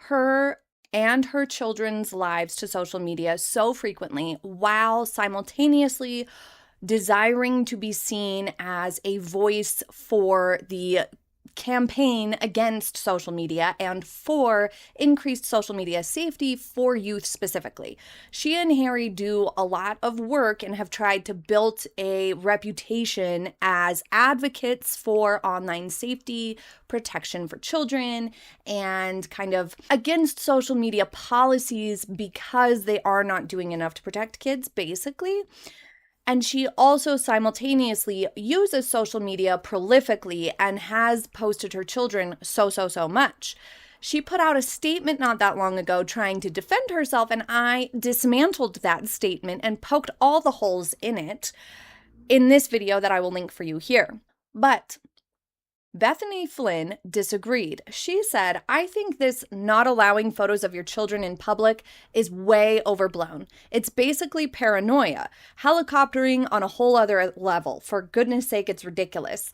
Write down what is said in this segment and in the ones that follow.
her and her children's lives to social media so frequently while simultaneously desiring to be seen as a voice for the campaign against social media and for increased social media safety for youth specifically. She and Harry do a lot of work and have tried to build a reputation as advocates for online safety, protection for children, and kind of against social media policies because they are not doing enough to protect kids, basically. And she also simultaneously uses social media prolifically and has posted her children so much. She put out a statement not that long ago trying to defend herself, and I dismantled that statement and poked all the holes in it in this video that I will link for you here. But Bethany Flynn disagreed. She said, "I think this not allowing photos of your children in public is way overblown. It's basically paranoia, helicoptering on a whole other level. For goodness sake, it's ridiculous."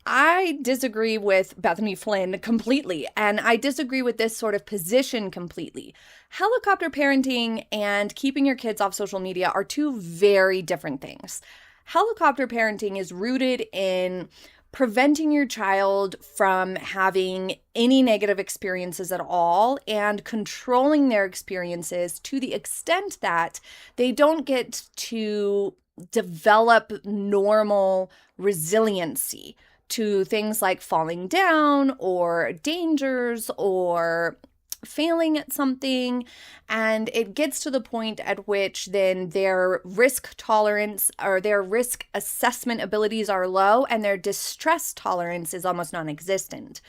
I disagree with Bethany Flynn completely, and I disagree with this sort of position completely. Helicopter parenting and keeping your kids off social media are two very different things. Helicopter parenting is rooted in preventing your child from having any negative experiences at all and controlling their experiences to the extent that they don't get to develop normal resiliency to things like falling down or dangers or failing at something. And it gets to the point at which then their risk tolerance or their risk assessment abilities are low and their distress tolerance is almost non-existent.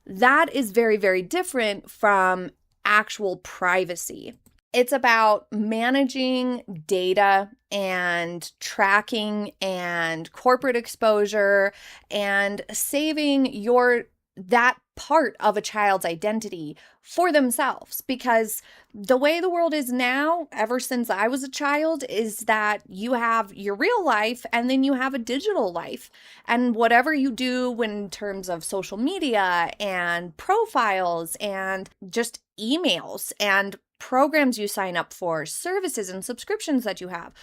That is very, very different from actual privacy. It's about managing data and tracking and corporate exposure and saving that part of a child's identity for themselves, because the way the world is now, ever since I was a child, is that you have your real life and then you have a digital life, and whatever you do in terms of social media and profiles and just emails and programs you sign up for, services and subscriptions that you have,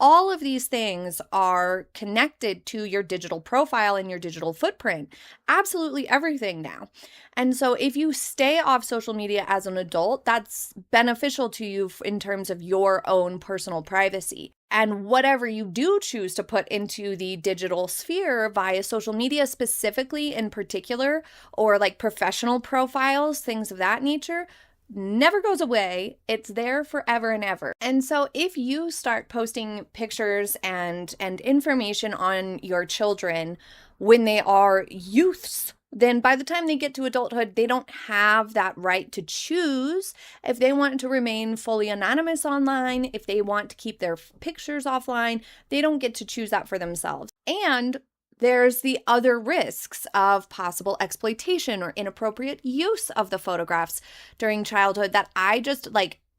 all of these things are connected to your digital profile and your digital footprint. Absolutely everything now. And so if you stay off social media as an adult, that's beneficial to you in terms of your own personal privacy. And whatever you do choose to put into the digital sphere via social media specifically in particular, or like professional profiles, things of that nature, never goes away. It's there forever and ever. And so if you start posting pictures and information on your children when they are youths, then by the time they get to adulthood, they don't have that right to choose if they want to remain fully anonymous online, if they want to keep their pictures offline. They don't get to choose that for themselves. And there's the other risks of possible exploitation or inappropriate use of the photographs during childhood that I just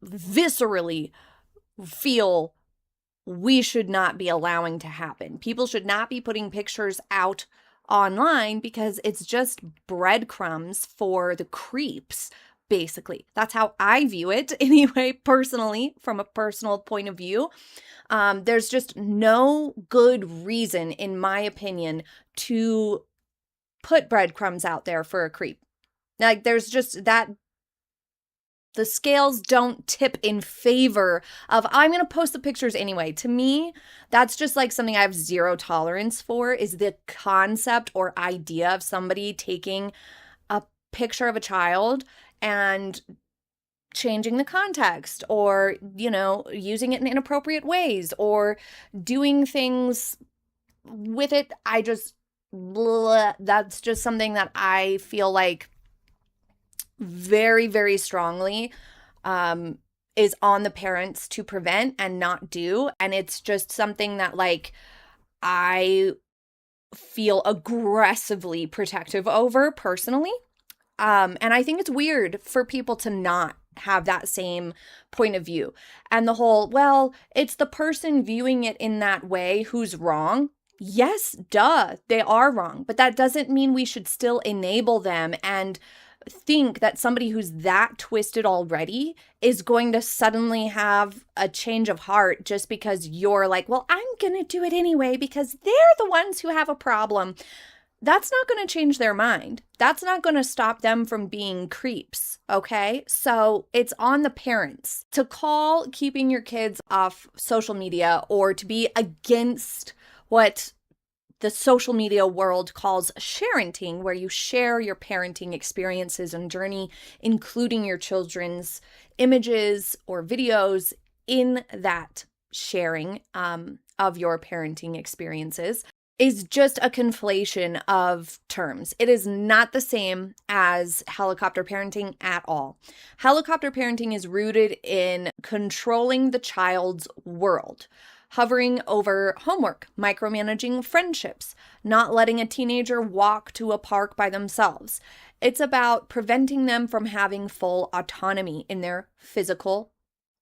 viscerally feel we should not be allowing to happen. People should not be putting pictures out online because it's just breadcrumbs for the creeps. Basically, that's how I view it anyway, personally, from a personal point of view. There's just no good reason, in my opinion, to put breadcrumbs out there for a creep. There's just that the scales don't tip in favor of, I'm going to post the pictures anyway. To me, that's just something I have zero tolerance for, is the concept or idea of somebody taking a picture of a child and changing the context or, using it in inappropriate ways or doing things with it. That's just something that I feel like very, very strongly is on the parents to prevent and not do. And it's just something that I feel aggressively protective over personally. And I think it's weird for people to not have that same point of view. And the whole, well, it's the person viewing it in that way who's wrong. Yes, duh, they are wrong. But that doesn't mean we should still enable them and think that somebody who's that twisted already is going to suddenly have a change of heart just because you're like, well, I'm going to do it anyway because they're the ones who have a problem. That's not going to change their mind. That's not going to stop them from being creeps, okay? So it's on the parents to call keeping your kids off social media or to be against what the social media world calls sharenting, where you share your parenting experiences and journey, including your children's images or videos in that sharing of your parenting experiences, is just a conflation of terms. It is not the same as helicopter parenting at all. Helicopter parenting is rooted in controlling the child's world, hovering over homework, micromanaging friendships, not letting a teenager walk to a park by themselves. It's about preventing them from having full autonomy in their physical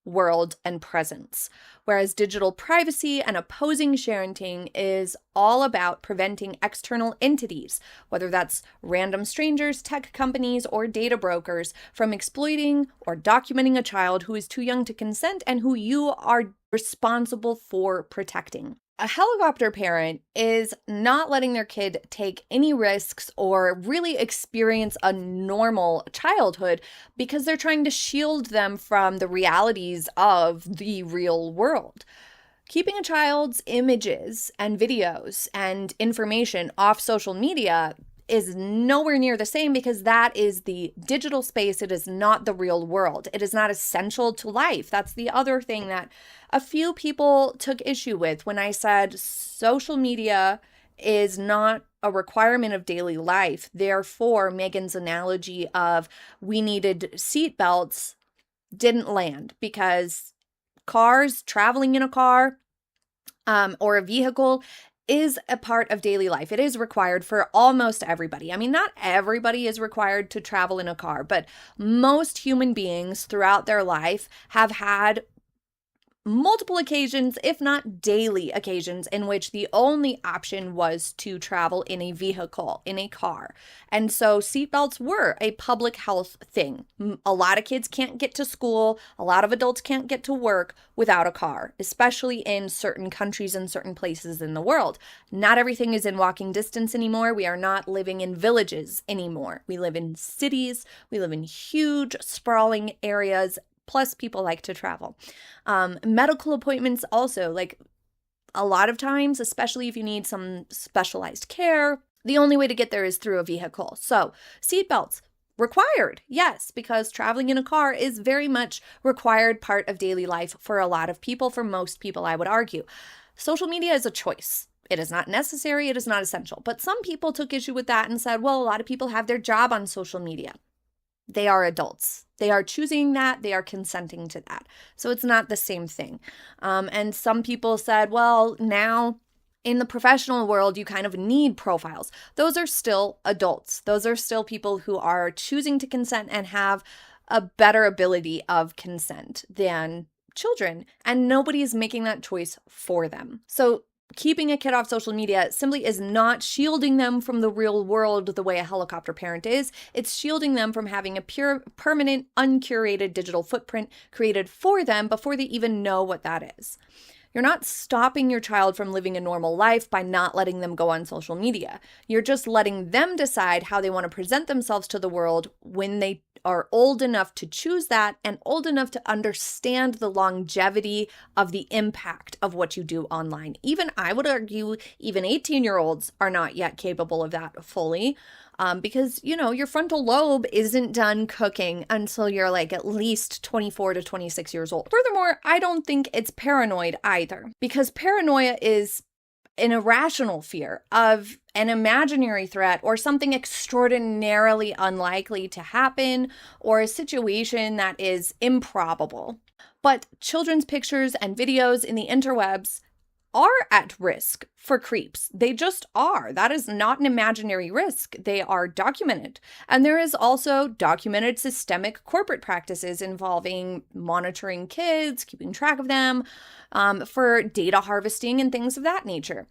world and presence. Whereas digital privacy and opposing sharenting is all about preventing external entities, whether that's random strangers, tech companies, or data brokers, from exploiting or documenting a child who is too young to consent and who you are responsible for protecting. A helicopter parent is not letting their kid take any risks or really experience a normal childhood because they're trying to shield them from the realities of the real world. Keeping a child's images and videos and information off social media is nowhere near the same because that is the digital space. It is not the real world. It is not essential to life. That's the other thing that a few people took issue with when I said social media is not a requirement of daily life. Therefore, Meghan's analogy of we needed seatbelts didn't land because traveling in a car or a vehicle is a part of daily life. It is required for almost everybody. I mean, not everybody is required to travel in a car, but most human beings throughout their life have had multiple occasions, if not daily occasions, in which the only option was to travel in a vehicle, in a car. And so seatbelts were a public health thing. A lot of kids can't get to school. A lot of adults can't get to work without a car, especially in certain countries and certain places in the world. Not everything is in walking distance anymore. We are not living in villages anymore. We live in cities. We live in huge, sprawling areas. Plus, people like to travel. Medical appointments also, like a lot of times, especially if you need some specialized care, the only way to get there is through a vehicle. So seatbelts required, yes, because traveling in a car is very much required part of daily life for a lot of people, for most people, I would argue. Social media is a choice. It is not necessary. It is not essential. But some people took issue with that and said, well, a lot of people have their job on social media. They are adults. They are choosing that. They are consenting to that. So it's not the same thing. And some people said, well, now in the professional world, you kind of need profiles. Those are still adults. Those are still people who are choosing to consent and have a better ability of consent than children. And nobody is making that choice for them. So keeping a kid off social media simply is not shielding them from the real world the way a helicopter parent is. It's shielding them from having a pure, permanent, uncurated digital footprint created for them before they even know what that is. You're not stopping your child from living a normal life by not letting them go on social media. You're just letting them decide how they want to present themselves to the world when they are old enough to choose that and old enough to understand the longevity of the impact of what you do online. Even I would argue even 18-year-olds are not yet capable of that fully. Because, your frontal lobe isn't done cooking until you're like at least 24 to 26 years old. Furthermore, I don't think it's paranoid either, because paranoia is an irrational fear of an imaginary threat or something extraordinarily unlikely to happen or a situation that is improbable. But children's pictures and videos in the interwebs are at risk for creeps. They just are. That is not an imaginary risk. They are documented. And there is also documented systemic corporate practices involving monitoring kids, keeping track of them, for data harvesting and things of that nature.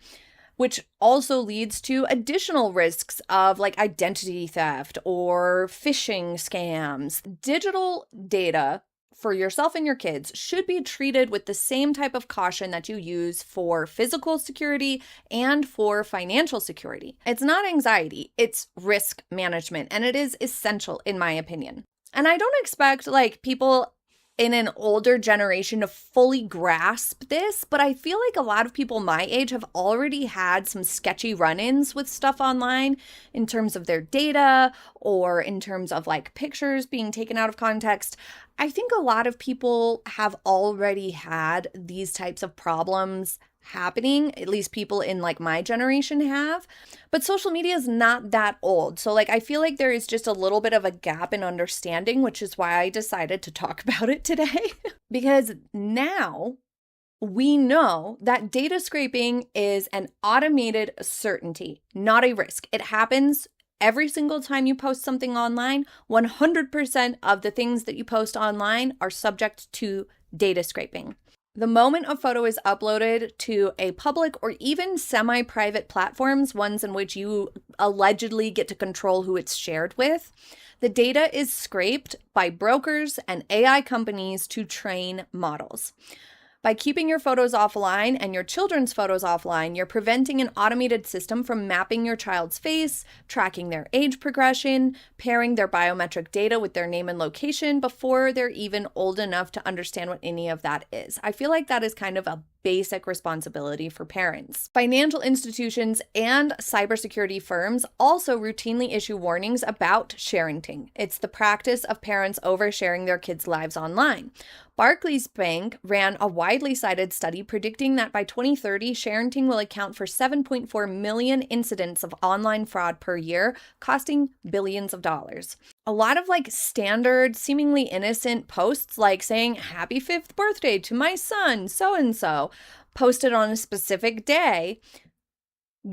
which also leads to additional risks of like identity theft or phishing scams. Digital data for yourself and your kids should be treated with the same type of caution that you use for physical security and for financial security. It's not anxiety, it's risk management, and it is essential in my opinion. And I don't expect like people in an older generation to fully grasp this, but I feel like a lot of people my age have already had some sketchy run-ins with stuff online in terms of their data or in terms of like pictures being taken out of context. I think a lot of people have already had these types of problems happening, at least people in like my generation have, but social media is not that old. So like I feel like there is just a little bit of a gap in understanding, which is why I decided to talk about it today. Because now we know that data scraping is an automated certainty, not a risk. It happens every single time you post something online. 100% of the things that you post online are subject to data scraping. The moment a photo is uploaded to a public or even semi-private platforms, ones in which you allegedly get to control who it's shared with, the data is scraped by brokers and AI companies to train models. By keeping your photos offline and your children's photos offline, you're preventing an automated system from mapping your child's face, tracking their age progression, pairing their biometric data with their name and location before they're even old enough to understand what any of that is. I feel like that is kind of a basic responsibility for parents. Financial institutions and cybersecurity firms also routinely issue warnings about sharenting. It's the practice of parents oversharing their kids' lives online. Barclays Bank ran a widely cited study predicting that by 2030, sharenting will account for 7.4 million incidents of online fraud per year, costing billions of dollars. A lot of like standard, seemingly innocent posts like saying, "Happy 5th birthday to my son, so-and-so," posted on a specific day,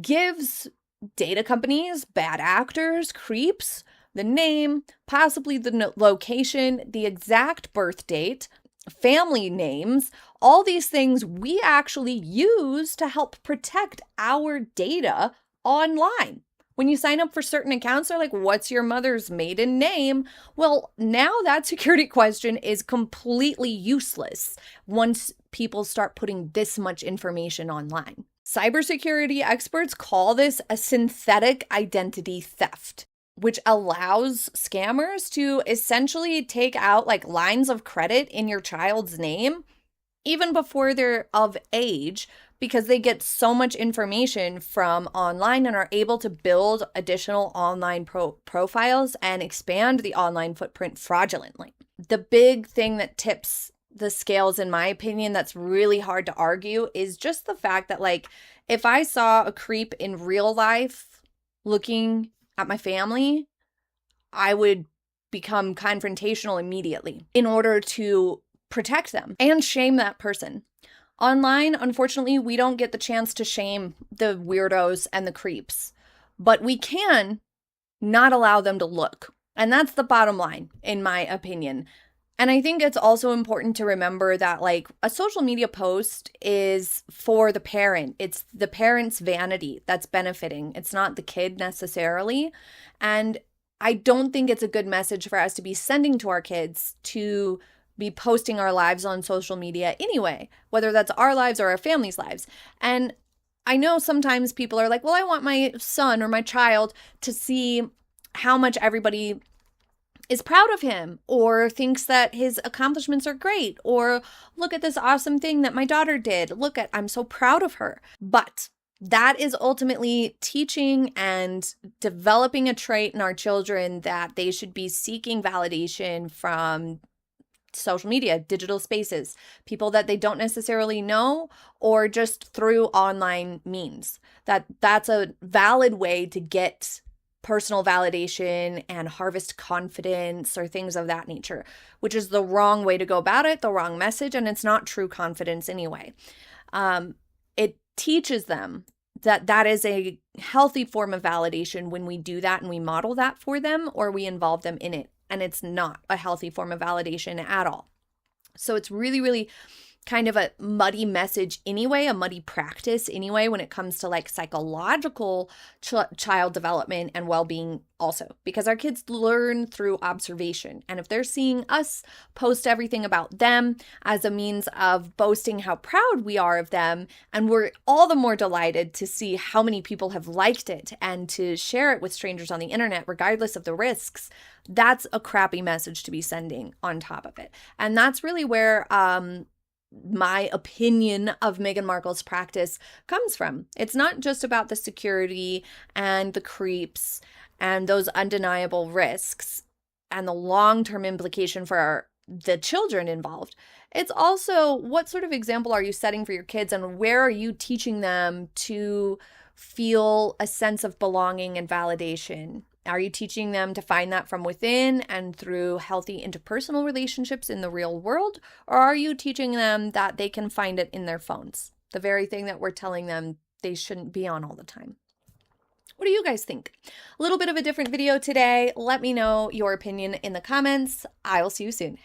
gives data companies, bad actors, creeps, the name, possibly the location, the exact birth date, family names, all these things we actually use to help protect our data online. When you sign up for certain accounts, they're like, "What's your mother's maiden name?" Well, now that security question is completely useless once people start putting this much information online. Cybersecurity experts call this a synthetic identity theft, which allows scammers to essentially take out like lines of credit in your child's name even before they're of age, because they get so much information from online and are able to build additional online profiles and expand the online footprint fraudulently. The big thing that tips the scales, in my opinion, that's really hard to argue is just the fact that like if I saw a creep in real life looking at my family, I would become confrontational immediately in order to protect them and shame that person. Online, unfortunately, we don't get the chance to shame the weirdos and the creeps, but we can not allow them to look. And that's the bottom line, in my opinion. And I think it's also important to remember that like a social media post is for the parent. It's the parent's vanity that's benefiting. It's not the kid necessarily. And I don't think it's a good message for us to be sending to our kids to be posting our lives on social media anyway, whether that's our lives or our family's lives. And I know sometimes people are like, "Well, I want my son or my child to see how much everybody is proud of him or thinks that his accomplishments are great, or look at this awesome thing that my daughter did. I'm so proud of her." But that is ultimately teaching and developing a trait in our children that they should be seeking validation from social media, digital spaces, people that they don't necessarily know, or just through online means. That's a valid way to get personal validation and harvest confidence or things of that nature, which is the wrong way to go about it, the wrong message, and it's not true confidence anyway. It teaches them that is a healthy form of validation when we do that and we model that for them or we involve them in it. And it's not a healthy form of validation at all. So it's really, really kind of a muddy message anyway, a muddy practice anyway, when it comes to like psychological child development and well-being also, because our kids learn through observation. And if they're seeing us post everything about them as a means of boasting how proud we are of them, and we're all the more delighted to see how many people have liked it and to share it with strangers on the internet, regardless of the risks, that's a crappy message to be sending on top of it. And that's really where my opinion of Meghan Markle's practice comes from. It's not just about the security and the creeps and those undeniable risks and the long-term implication for the children involved. It's also, what sort of example are you setting for your kids, and where are you teaching them to feel a sense of belonging and validation? Are you teaching them to find that from within and through healthy interpersonal relationships in the real world? Or are you teaching them that they can find it in their phones? The very thing that we're telling them they shouldn't be on all the time. What do you guys think? A little bit of a different video today. Let me know your opinion in the comments. I will see you soon.